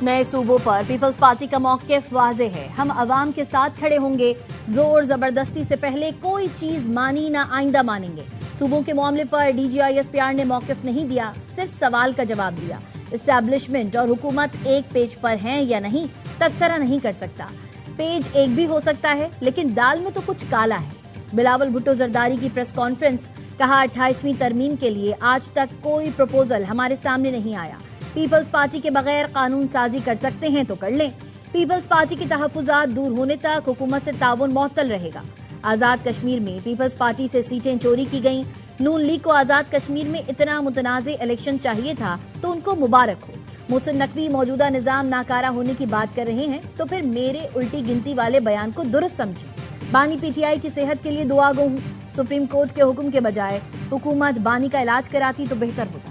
नए सूबों पर पीपल्स पार्टी का मौक़िफ़ वाज़े है। हम अवाम के साथ खड़े होंगे। जोर जबरदस्ती से पहले कोई चीज मानी ना आइंदा मानेंगे। सूबों के मामले पर DGISPR ने मौक़िफ़ नहीं दिया, सिर्फ सवाल का जवाब दिया। एस्टैब्लिशमेंट और हुकूमत एक पेज पर हैं या नहीं, तबसरा नहीं कर सकता। पेज एक भी हो सकता है, लेकिन दाल में तो कुछ काला है। बिलावल भुट्टो जरदारी की प्रेस कॉन्फ्रेंस, कहा 28वीं तरमीम के लिए आज तक कोई प्रपोजल हमारे सामने नहीं आया। पीपल्स पार्टी के बगैर कानून साजी कर सकते हैं तो कर लें। पीपल्स पार्टी की तहफुजात दूर होने तक हुकूमत से ताउन मुअत्तल रहेगा। आजाद कश्मीर में पीपल्स पार्टी से सीटें चोरी की गईं। नून लीग को आजाद कश्मीर में इतना मुतनाज़े इलेक्शन चाहिए था तो उनको मुबारक हो। मोहसिन नकवी मौजूदा निजाम नाकारा होने की बात कर रहे हैं तो फिर मेरे उल्टी गिनती वाले बयान को दुरुस्त समझें। बानी PTI की सेहत के लिए दुआ गो हूँ। सुप्रीम कोर्ट के हुक्म के बजाय हुकूमत बानी का इलाज कराती तो बेहतर होता।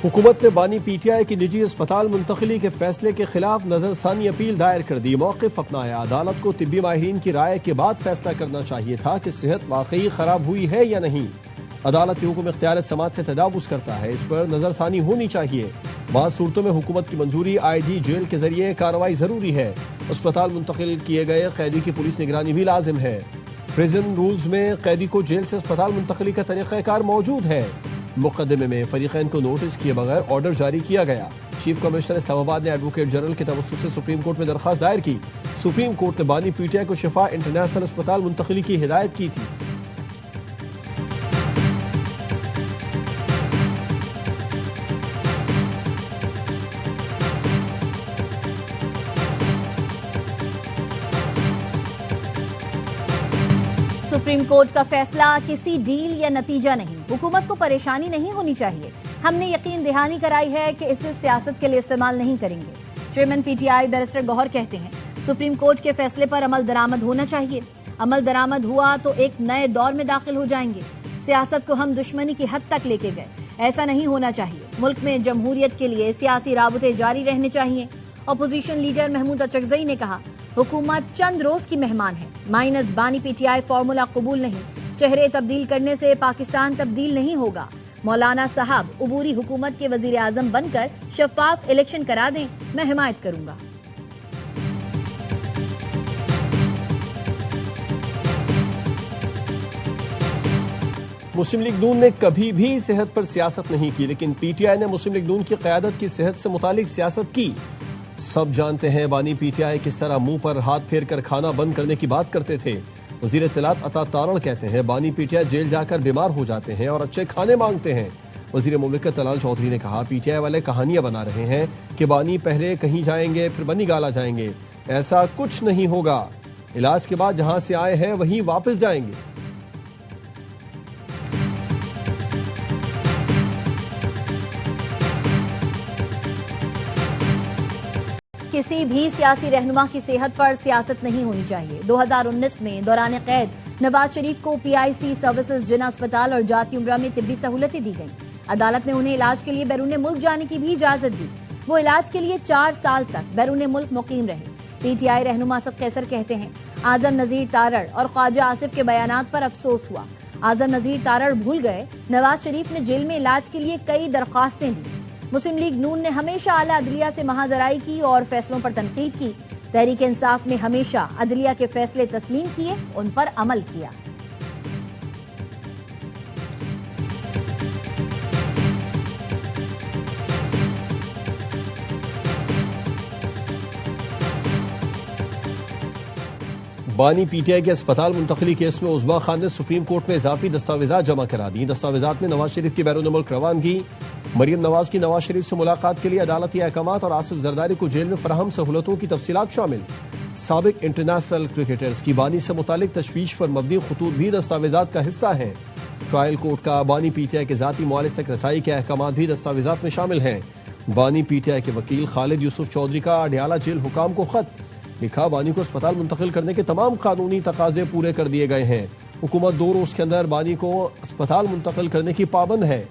हुकूमत ने बानी PTI की निजी अस्पताल मुंतकली के फैसले के खिलाफ नजरसानी अपील दायर कर दी। मौक़िफ़ अपनाया, अदालत को तिब्बी माहिरीन की राय के बाद फैसला करना चाहिए था कि सेहत वाकई खराब हुई है या नहीं। अदालत के हुक्म इख्तियार समात से तजावुज़ करता है, इस पर नजरसानी होनी चाहिए। बाद सूरतों में हुकूमत की मंजूरी IG जेल के जरिए कार्रवाई जरूरी है। अस्पताल मुंतकिल किए गए कैदी की पुलिस निगरानी भी लाजिम है। प्रिजन रूल्स में कैदी को जेल से अस्पताल मुंतकली का तरीक़ाकार मौजूद है। मुकदमे में फरीकैन को नोटिस किए बगैर ऑर्डर जारी किया गया। चीफ कमिश्नर इस्लामाबाद ने एडवोकेट जनरल के तवस्सुत से सुप्रीम कोर्ट में दरख्वास्त दायर की। सुप्रीम कोर्ट ने बानी PTI को शिफा इंटरनेशनल अस्पताल मुंतकली की हिदायत की थी। सुप्रीम कोर्ट का फैसला किसी डील या नतीजा नहीं। हुकूमत को परेशानी नहीं होनी चाहिए। हमने यकीन दहानी कराई है कि इसे सियासत के लिए इस्तेमाल नहीं करेंगे। चेयरमैन PTI बैरिस्टर गौहर कहते हैं, सुप्रीम कोर्ट के फैसले पर अमल दरामद होना चाहिए। अमल दरामद हुआ तो एक नए दौर में दाखिल हो जाएंगे। सियासत को हम दुश्मनी की हद तक लेके गए, ऐसा नहीं होना चाहिए। मुल्क में जमहूरियत के लिए सियासी राबते जारी रहने चाहिए। अपोजिशन लीडर महमूद अचकजई ने कहा, हुकूमत चंद रोज की मेहमान है। माइनस बानी PTI फॉर्मूला कबूल नहीं। चेहरे तब्दील करने से पाकिस्तान तब्दील नहीं होगा। मौलाना साहब उबूरी हुकूमत के वजीर आजम बनकर शफाफ इलेक्शन करा दें, मैं हिमायत करूंगा। मुस्लिम लीग नून ने कभी भी सेहत पर सियासत नहीं की, लेकिन PTI ने मुस्लिम लीग नून की क़यादत की सेहत से मुतालिक सियासत की। सब जानते हैं बानी PTI किस तरह मुंह पर हाथ फेर कर खाना बंद करने की बात करते थे। वजीर इत्तलात अता तारण कहते हैं, बानी PTI जेल जाकर बीमार हो जाते हैं और अच्छे खाने मांगते हैं। वजीर मुमलिकत तलाल चौधरी ने कहा, PTI वाले कहानियां बना रहे हैं कि बानी पहले कहीं जाएंगे फिर बनी गाला जाएंगे। ऐसा कुछ नहीं होगा। इलाज के बाद जहां से आए हैं वहीं वापस जाएंगे। किसी भी सियासी रहनुमा की सेहत पर सियासत नहीं होनी चाहिए। 2019 में दौरान कैद नवाज शरीफ को PIC सर्विसेज जिना अस्पताल और जाती उम्रा में तिब्बी सहूलतें दी गईं। अदालत ने उन्हें इलाज के लिए बैरून मुल्क जाने की भी इजाजत दी। वो इलाज के लिए 4 साल तक बैरून मुल्क मुकीम रहे। PTI रहनुमा असद कैसर कहते हैं, आजम नजीर तारड़ और ख्वाजा आसिफ के बयानात पर अफसोस हुआ। आजम नजीर तारड़ भूल गए, नवाज शरीफ ने जेल में इलाज के लिए कई दरख्वास्तें दी। मुस्लिम लीग नून ने हमेशा आला अदलिया से महाजराई की और फैसलों पर तनकीद की। तहरीक इंसाफ ने हमेशा अदलिया के फैसले तस्लीम किए, उन पर अमल किया। बानी PTI के अस्पताल मुंतकली केस में उज़मा खान ने सुप्रीम कोर्ट में इजाफी दस्तावेजात जमा करा दी। दस्तावेजात में नवाज शरीफ की बैरून मुल्क रवानगी, मरियम नवाज की नवाज शरीफ से मुलाकात के लिए अदालती अहकामात और आसिफ जरदारी को जेल में फराहम सहूलतों की तफसीलात शामिल। साबिक इंटरनेशनल क्रिकेटर्स की बानी से मुतालिक तशवीश पर मबनी खतूत भी दस्तावेजात का हिस्सा हैं। ट्रायल कोर्ट का बानी PTI के जाती मुआलिज तक रसाई के अहकामात भी दस्तावेजात में शामिल हैं। बानी PTI के वकील खालिद यूसुफ चौधरी का अडियाला जेल हुकाम को खत लिखा, बानी को अस्पताल मुंतकिल करने के तमाम कानूनी तकाजे पूरे कर दिए गए हैं। हुकूमत 2 रोज के अंदर बानी को अस्पताल मुंतकिल करने की पाबंद है।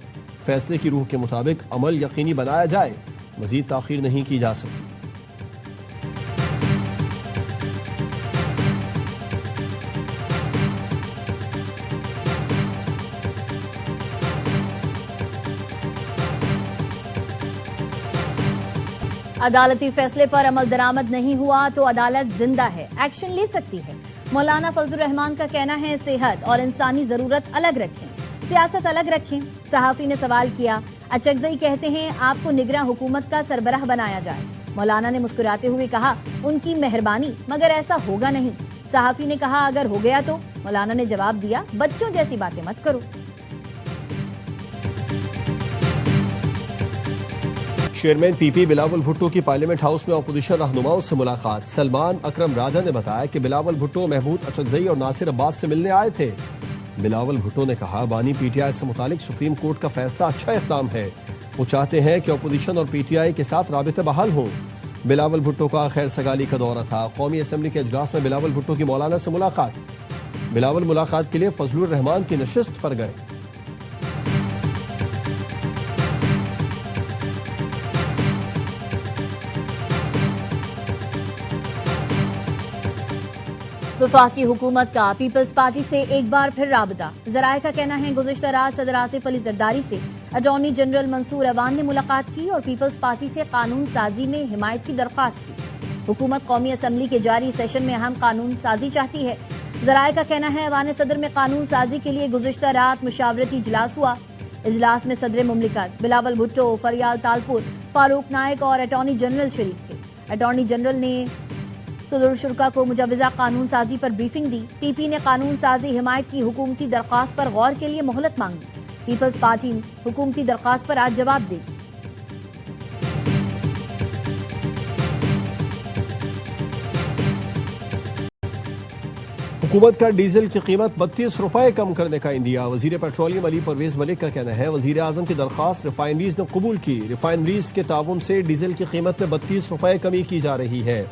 फैसले की रूह के मुताबिक अमल यकीनी बनाया जाए, मजीद ताखीर नहीं की जा सकती। अदालती फैसले पर अमल दरामद नहीं हुआ तो अदालत जिंदा है, एक्शन ले सकती है। मौलाना फजलुर रहमान का कहना है सेहत और इंसानी जरूरत अलग रखें, सियासत अलग रखें। सहाफी ने सवाल किया, अचकजई कहते हैं आपको निगरां हुकूमत का सरबराह बनाया जाए। मौलाना ने मुस्कुराते हुए कहा, उनकी मेहरबानी, मगर ऐसा होगा नहीं। सहाफी ने कहा, अगर हो गया तो? मौलाना ने जवाब दिया, बच्चों जैसी बातें मत करो। चेयरमैन पीपी बिलावल भुट्टो की पार्लियामेंट हाउस में अपोजिशन रहनुमाओं से मुलाकात। सलमान अकरम राजा ने बताया कि बिलावल भुट्टो, महमूद अचकजई और नासिर अब्बास से मिलने आए थे। बिलावल भुट्टो ने कहा, बानी पीटीआई से मुतालिक सुप्रीम कोर्ट का फैसला अच्छा इक़दाम है। वो चाहते हैं कि अपोजिशन और पीटीआई के साथ राबिते बहाल हों। बिलावल भुट्टो का खैर सगाली का दौरा था। कौमी असम्बली के इजलास में बिलावल भुट्टो की मौलाना से मुलाकात। बिलावल मुलाकात के लिए फजलुर रहमान की नशिस्त पर गए। वफाकी हुकूमत का पीपल्स पार्टी से एक बार फिर राबता। जराये का कहना है, गुज़िश्ता रात सदर आसिफ अली जरदारी से अटॉर्नी जनरल मंसूर अवान ने मुलाकात की और पीपल्स पार्टी से कानून साजी में हिमायत की दरख्वास्त की। हुकूमत कौमी असम्बली के जारी सेशन में अहम कानून साजी चाहती है। जराये का कहना है, अवान सदर में कानून साजी के लिए गुज़िश्ता रात मुशावरती इजलास हुआ। इजलास में सदर मुमलिकत बिलावल भुट्टो, फरियाल तालपुर, फारूक नायक और अटॉर्नी जनरल शरीक थे। अटॉर्नी जनरल ने सदर शुरा को मुजवजा कानून साजी पर ब्रीफिंग दी। पीपी ने कानून साजी हिमायत की हुकूमती दरख्वास्त पर गौर के लिए मोहलत मांगी। पीपल्स पार्टी हुकूमती दरख्वास्त पर आज जवाब देगी। हुकूमत का डीजल की कीमत 32 रुपए कम करने का इंदिया। वजीर पेट्रोलियम अली परवेज मलिक का कहना है, वजीर आजम की दरख्वास्त रिफाइनरीज ने कबूल की। रिफाइनरीज के ताउन से डीजल की कीमत में 32 रुपए कमी की जा रही है।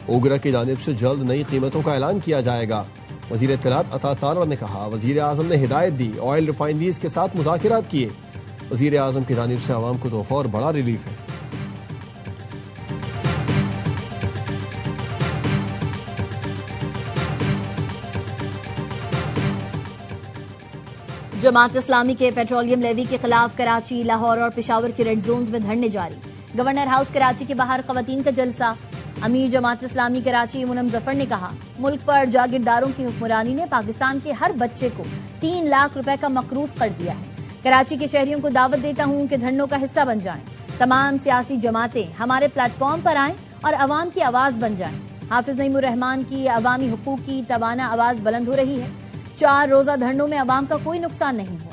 ओगरा की जानिब से जल्द नई कीमतों का ऐलान किया जाएगा। वजीर इत्तलात अता तारा ने कहा, वजीर आजम ने हिदायत दी, ऑयल रिफाइनरीज के साथ मुज़ाकिरात किए। वजीर आजम की जानिब से आवाम को तोहफा और बड़ा रिलीफ है। जमात इस्लामी के पेट्रोलियम लेवी के खिलाफ कराची, लाहौर और पेशावर के रेड जोन्स में धरने जारी। गवर्नर हाउस कराची के बाहर खवातीन का जलसा। अमीर जमात इस्लामी कराची मुनम जफर ने कहा, मुल्क पर जागीरदारों की हुक्मरानी ने पाकिस्तान के हर बच्चे को 3 लाख रुपए का मकरूज कर दिया है। कराची के शहरियों को दावत देता हूं कि धरनों का हिस्सा बन जाएं। तमाम सियासी जमातें हमारे प्लेटफॉर्म पर आएं और अवाम की आवाज बन जाएं। हाफिज नईमुर रहमान की अवामी हुकूक की तवाना आवाज बुलंद हो रही है। 4 रोजा धरनों में अवाम का कोई नुकसान नहीं हुआ।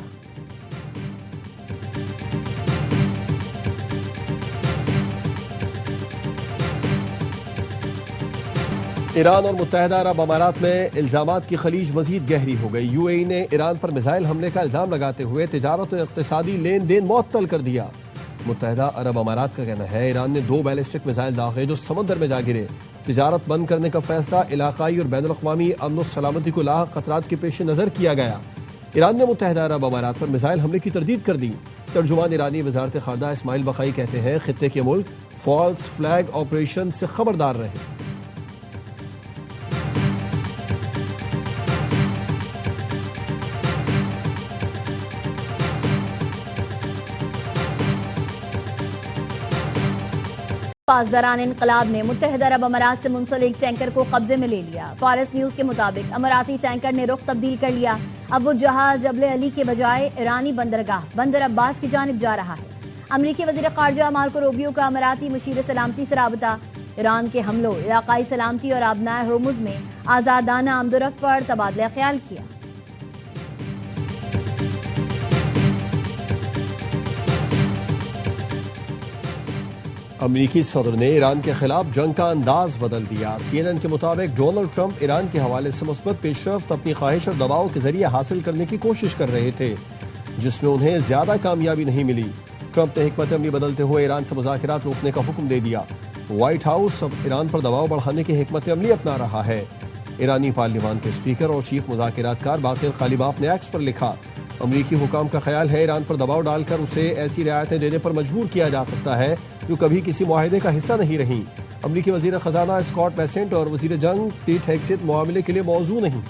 ईरान और मुत्तहदा अरब अमारात में इल्जामात की खलीज मजीद गहरी हो गई। यूएई ने ईरान पर मिसाइल हमले का इल्जाम लगाते हुए तिजारत और इक्तिसादी लेन देन मुअत्तल कर दिया। मुत्तहदा अरब अमारात का कहना है, ईरान ने 2 बैलिस्टिक मिसाइल दागे जो समंदर में जा गिरे। तिजारत बंद करने का फैसला इलाकाई और बैनुल अक़वामी अमन और सलामती को लाहक खतरात के पेश नजर किया गया। ईरान ने मुत्तहदा अरब अमारात पर मिसाइल हमले की तरदीद कर दी। तर्जुमान ईरानी वजारत खारजा इस्माइल बखाई कहते हैं, खित्ते के मुल्क फॉल्स फ्लैग ऑपरेशन से खबरदार रहे। पासदारान इनकलाब ने मुत्तहदा अरब अमारात से मुंसलिक टैंकर को कब्जे में ले लिया। फॉरेस्ट न्यूज के मुताबिक अमाराती टैंकर ने रुख तब्दील कर लिया। अब वो जहाज जबले अली के बजाय ईरानी बंदरगाह बंदर अब्बास की जानिब जा रहा है। अमरीकी वजीर खारजा मार्को रूबियो का अमाराती मुशीर सलामती से राबता। ईरान के हमलों, इलाकाई सलामती और आबनाए हरमुज में आजादाना आमदोरफ्त पर तबादला ख्याल किया। अमरीकी सदर ने ईरान के खिलाफ जंग का अंदाज बदल दिया। CNN के मुताबिक डोनाल्ड ट्रंप ईरान के हवाले से मुस्बत पेशरफ्त अपनी ख्वाहिश और दबाव के जरिए हासिल करने की कोशिश कर रहे थे, जिसमें उन्हें ज्यादा कामयाबी नहीं मिली। ट्रंप ने हिकमत अमली बदलते हुए ईरान से मुज़ाकिरात रोकने का हुक्म दे दिया। व्हाइट हाउस अब ईरान पर दबाव बढ़ाने की हिकमत अमली अपना रहा है। ईरानी पार्लियामान के स्पीकर और चीफ मुज़ाकिरातकार बाकिर खालिबाफ ने एक्स पर लिखा, अमरीकी हुकाम का ख्याल है ईरान पर दबाव डालकर उसे ऐसी रियायतें देने पर मजबूर किया जा सकता है जो कभी किसी मुआहदे का हिस्सा नहीं रही। अमरीकी वजीर खजाना स्कॉट बेसेंट और वजीर जंग पीट हेग्सेट मामले के लिए मौजू नहीं।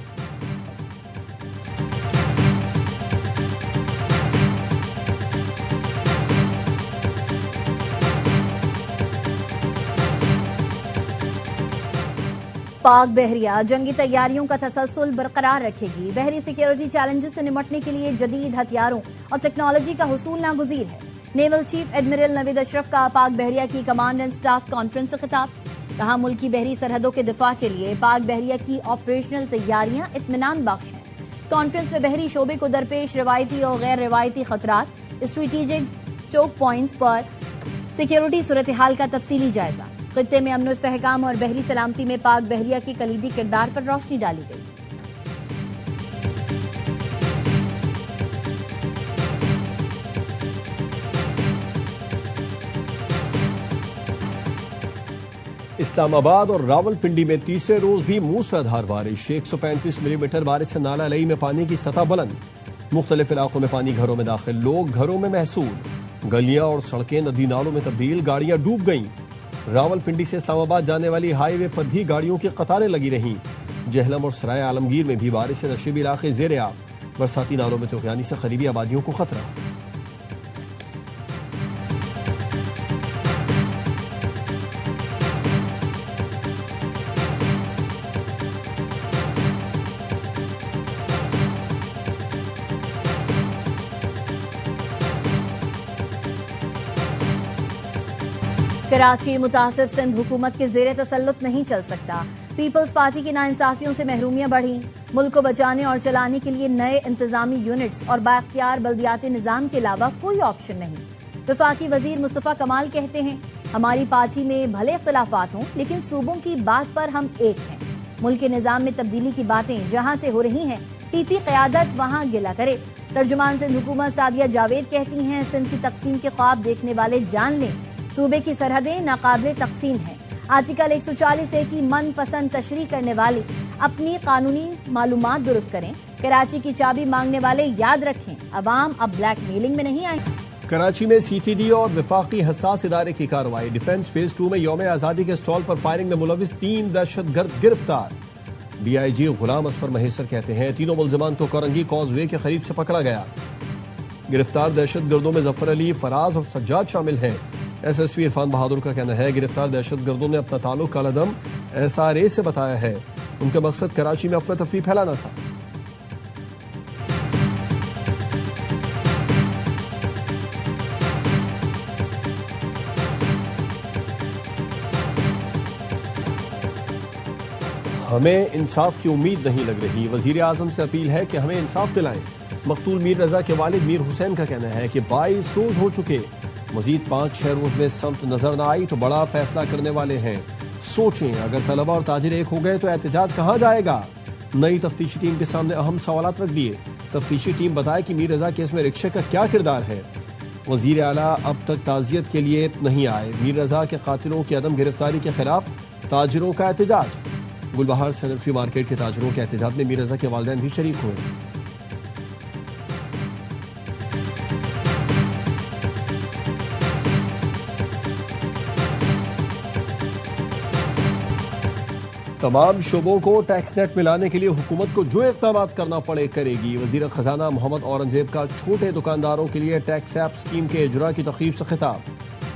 पाक बहरिया जंगी तैयारियों का तसलसल बरकरार रखेगी। बहरी सिक्योरिटी चैलेंजेस से निपटने के लिए जदीद हथियारों और टेक्नोलॉजी का हुसूल नागुज़ीर है। Naval chief admiral Naveed Ashraf का पाक बहरिया की कमांड एंड स्टाफ कॉन्फ्रेंस से खिताब। कहा, मुल्क की बहरी सरहदों के दिफा के लिए पाक बहरिया की ऑपरेशनल तैयारियां इत्मीनान बख्श हैं। कॉन्फ्रेंस में बहरी शोबे को दरपेश रवायती और गैर रवायती खतरात, स्ट्रेटेजिक चोक पॉइंट्स पर सिक्योरिटी सूरत हाल का तफसीली जायजा, खित्ते में अमन इस्तेहकाम और बहरी सलामती में पाक बहरिया के कलीदी किरदार पर रोशनी डाली गई। इस्लामाबाद और रावलपिंडी में तीसरे रोज भी मूसलाधार बारिश, 135 मिलीमीटर बारिश से नाला लई में पानी की सतह बुलंद। मुख्तलिफ इलाकों में पानी घरों में दाखिल, लोग घरों में महसूर। गलियां और सड़कें नदी नालों में तब्दील, गाड़ियां डूब गईं। रावलपिंडी से इस्लामाबाद जाने वाली हाईवे पर भी गाड़ियों की कतारें लगी रहीं। जहलम और सराय आलमगीर में भी बारिश से नशीबी इलाके ज़ेर आब। बरसाती नालों में तुग़यानी से करीबी आबादियों को खतरा। कराची मुतासिब सिंध हुकूमत के जेर तसल्लुत नहीं चल सकता। पीपल्स पार्टी की नाइंसाफियों से महरूमियां बढ़ी। मुल्क को बचाने और चलाने के लिए नए इंतजामी यूनिट्स और बाख्तियार बल्दियाती निजाम के अलावा कोई ऑप्शन नहीं। वफाकी वजीर मुस्तफा कमाल कहते हैं, हमारी पार्टी में भले इख्तलाफात हों लेकिन सूबों की बात पर हम एक हैं। मुल्क के निजाम में तब्दीली की बातें जहां से हो रही हैं, पीपी क़यादत वहां गिला करे। तर्जुमान सिंध हुकूमत सादिया जावेद कहती हैं, सिंध की तकसीम के ख्वाब देखने वाले जान लें, सूबे की सरहदें नाकाबिले तकसीम हैं। आर्टिकल 140A की मनपसंद तशरीह करने वाले अपनी कानूनी मालूमात दुरुस्त करें। कराची की चाबी मांगने वाले याद रखें, अवाम अब ब्लैकमेलिंग में नहीं आए। कराची में CTD और विफाकी हसास इदारे की कार्रवाई। डिफेंस फेज 2 में यौम आज़ादी के स्टॉल पर फायरिंग में मुलविस 3 दहशतगर्द गिरफ्तार। DIG गुलाम असफर महेसर कहते हैं, तीनों मुल्जिमान को कोरंगी कॉजवे के करीब से पकड़ा गया। गिरफ्तार दहशतगर्दों में जफर अली, फराज और सज्जाद शामिल हैं। SSP इरफान बहादुर का कहना है, गिरफ्तार दहशतगर्दों ने अपना ताल्लुक कालादम SRA से बताया है। उनका मकसद कराची में अफरा तफरी फैलाना था। हमें इंसाफ की उम्मीद नहीं लग रही। वजीर आजम से अपील है कि हमें इंसाफ दिलाएं। मकतूल मीर रजा के वालिद मीर हुसैन का कहना है कि 22 रोज हो चुके, मजीद 5-6 रोज में समत नजर न आई तो बड़ा फैसला करने वाले हैं। सोचें, अगर तलबा और ताजिर एक हो गए तो एहतजाज कहाँ जाएगा। नई तफ्तीशी टीम के सामने अहम सवाल रख दिए। तफ्तीशी टीम बताए कि मीर रजा केस में रिक्शे का क्या किरदार है। वजीर आला अब तक ताजियत के लिए नहीं आए। मीर रजा के कातिलों की अदम गिरफ्तारी के खिलाफ ताजिरों का एहतजाज। गुलबहार सैनिटरी मार्केट के ताजिरों के एहतजाज में मीर रजा के वालिदैन भी शरीक हुए। तमाम शोबों को टैक्स नेट मिलाने के लिए हुकूमत को जो इक़दाम करना पड़े करेगी। वजीर खजाना मोहम्मद औरंगजेब का छोटे दुकानदारों के लिए टैक्स ऐप स्कीम के इजरा की तकरीब से खिताब।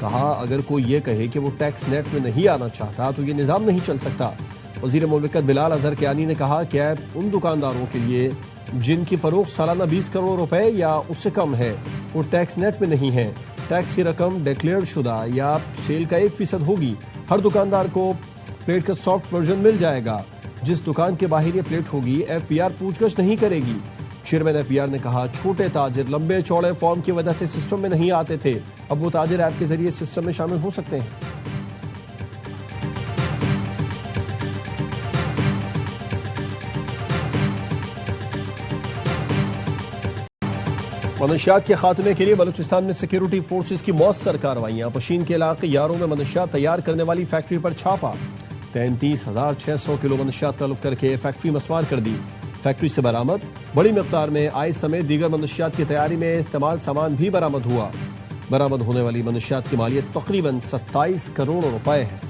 कहा, अगर कोई ये कहे कि वो टैक्स नेट में नहीं आना चाहता तो ये निज़ाम नहीं चल सकता। वजीर मुमलिकत बिलाल अजहर कियानी ने कहा कि ऐप उन दुकानदारों के लिए जिनकी फरोख्त सालाना 20 करोड़ रुपए या उससे कम है, वो टैक्स नेट में नहीं है। टैक्स की रकम डिक्लेयर शुदा या सेल का 1% होगी। हर दुकानदार को प्लेट का सॉफ्ट वर्जन मिल जाएगा। जिस दुकान के बाहर ये प्लेट होगी, FPR पूछगछ नहीं करेगी। चेयरमैन FPR ने कहा, छोटे ताजिर लंबे चौड़े फॉर्म की वजह से सिस्टम में नहीं आते थे, अब वो ताजिर ऐप के जरिए सिस्टम में शामिल हो सकते हैं। मनशियात के खात्मे के लिए बलूचिस्तान में सिक्योरिटी फोर्सेज की मौसर कार्रवाइयां। पशीन के इलाके यारों में मनशियात तैयार करने वाली फैक्ट्री पर छापा। 33,600 किलो मनशियात तलब करके फैक्ट्री मस्मार कर दी। फैक्ट्री से बरामद बड़ी मिकदार में आइस समेत दीगर मनशियात की तैयारी में इस्तेमाल सामान भी बरामद हुआ। बरामद होने वाली मनशियात की मालियत तकरीबन 27 करोड़ रुपए है।